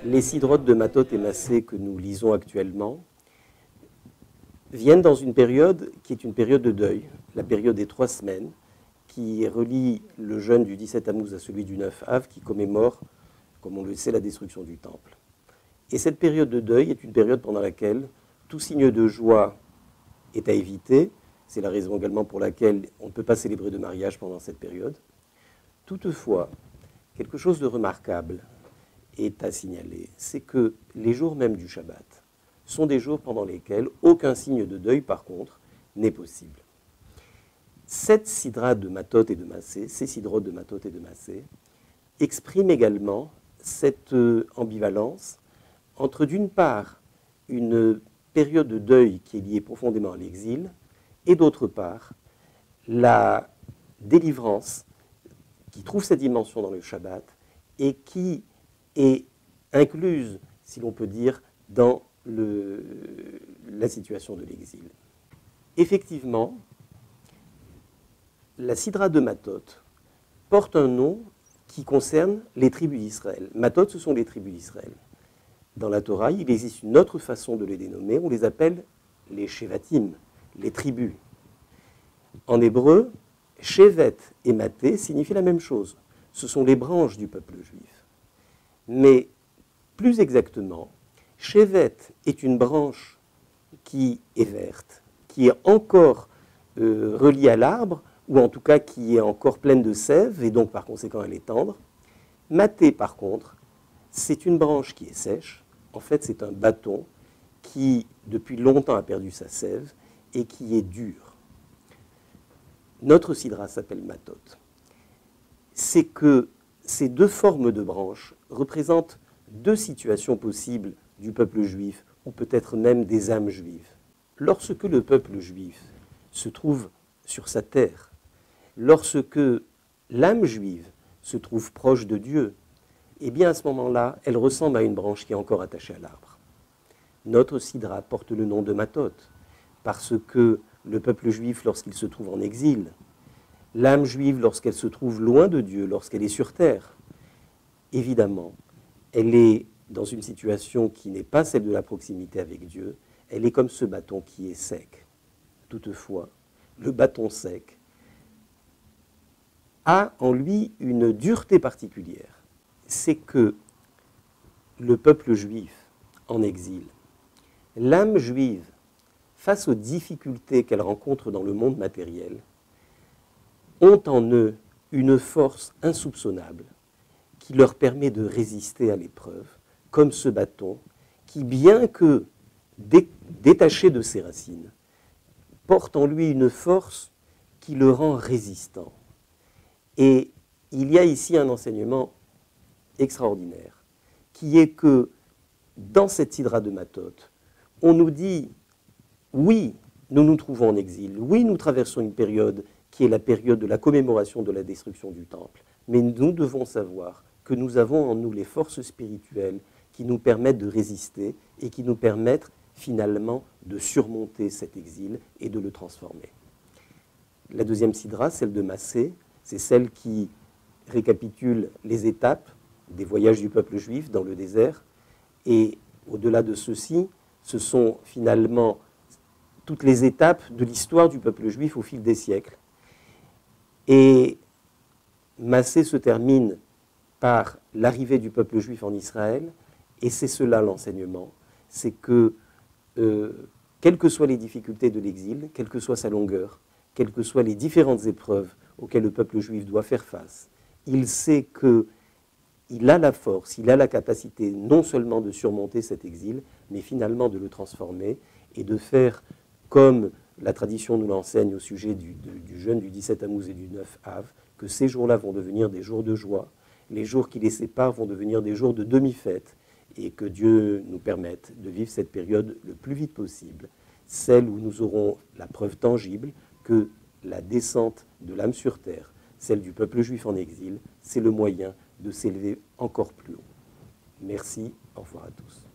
Les sidrotes de Mathot et Massé que nous lisons actuellement viennent dans une période qui est une période de deuil, la période des 3 semaines, qui relie le jeûne du 17 Tammuz à celui du 9 Av, qui commémore, comme on le sait, la destruction du temple. Et cette période de deuil est une période pendant laquelle tout signe de joie est à éviter. C'est la raison également pour laquelle on ne peut pas célébrer de mariage pendant cette période. Toutefois, quelque chose de remarquable est à signaler, c'est que les jours même du Shabbat sont des jours pendant lesquels aucun signe de deuil, par contre, n'est possible. Cette sidra de Mathot et de Massé, ces sidrotes de Mathot et de Massé, expriment également cette ambivalence entre, d'une part, une période de deuil qui est liée profondément à l'exil, et d'autre part, la délivrance qui trouve cette dimension dans le Shabbat et qui est incluse, si l'on peut dire, dans la situation de l'exil. Effectivement, la sidra de Mathot porte un nom qui concerne les tribus d'Israël. Mathot, ce sont les tribus d'Israël. Dans la Torah, il existe une autre façon de les dénommer, on les appelle les Shevatim, les tribus. En hébreu, Shevet et Maté signifient la même chose. Ce sont les branches du peuple juif. Mais plus exactement, Shevet est une branche qui est verte, qui est encore reliée à l'arbre, ou en tout cas qui est encore pleine de sève, et donc par conséquent elle est tendre. Maté, par contre, c'est une branche qui est sèche. En fait, c'est un bâton qui, depuis longtemps, a perdu sa sève et qui est dur. Notre sidra s'appelle Mathot. C'est que ces deux formes de branches représentent deux situations possibles du peuple juif, ou peut-être même des âmes juives. Lorsque le peuple juif se trouve sur sa terre, lorsque l'âme juive se trouve proche de Dieu, eh bien à ce moment-là, elle ressemble à une branche qui est encore attachée à l'arbre. Notre sidra porte le nom de Mathot, parce que le peuple juif, lorsqu'il se trouve en exil, l'âme juive, lorsqu'elle se trouve loin de Dieu, lorsqu'elle est sur terre, évidemment, elle est dans une situation qui n'est pas celle de la proximité avec Dieu, elle est comme ce bâton qui est sec. Toutefois, le bâton sec a en lui une dureté particulière. C'est que le peuple juif en exil, l'âme juive, face aux difficultés qu'elle rencontre dans le monde matériel, ont en eux une force insoupçonnable qui leur permet de résister à l'épreuve, comme ce bâton qui, bien que détaché de ses racines, porte en lui une force qui le rend résistant. Et il y a ici un enseignement extraordinaire, qui est que dans cette sidra de Mathot, on nous dit, oui, nous nous trouvons en exil, oui, nous traversons une période qui est la période de la commémoration de la destruction du temple, mais nous devons savoir que nous avons en nous les forces spirituelles qui nous permettent de résister et qui nous permettent finalement de surmonter cet exil et de le transformer. La deuxième sidra, celle de Massé, c'est celle qui récapitule les étapes des voyages du peuple juif dans le désert. Et au-delà de ceci, ce sont finalement toutes les étapes de l'histoire du peuple juif au fil des siècles. Et Massé se termine par l'arrivée du peuple juif en Israël, et c'est cela l'enseignement, c'est que, quelles que soient les difficultés de l'exil, quelle que soit sa longueur, quelles que soient les différentes épreuves auxquelles le peuple juif doit faire face, il sait qu'il a la force, il a la capacité non seulement de surmonter cet exil, mais finalement de le transformer et de faire comme la tradition nous l'enseigne au sujet du jeûne du 17 Tammuz et du 9 Av, que ces jours-là vont devenir des jours de joie, les jours qui les séparent vont devenir des jours de demi-fête, et que Dieu nous permette de vivre cette période le plus vite possible, celle où nous aurons la preuve tangible que la descente de l'âme sur terre, celle du peuple juif en exil, c'est le moyen de s'élever encore plus haut. Merci, au revoir à tous.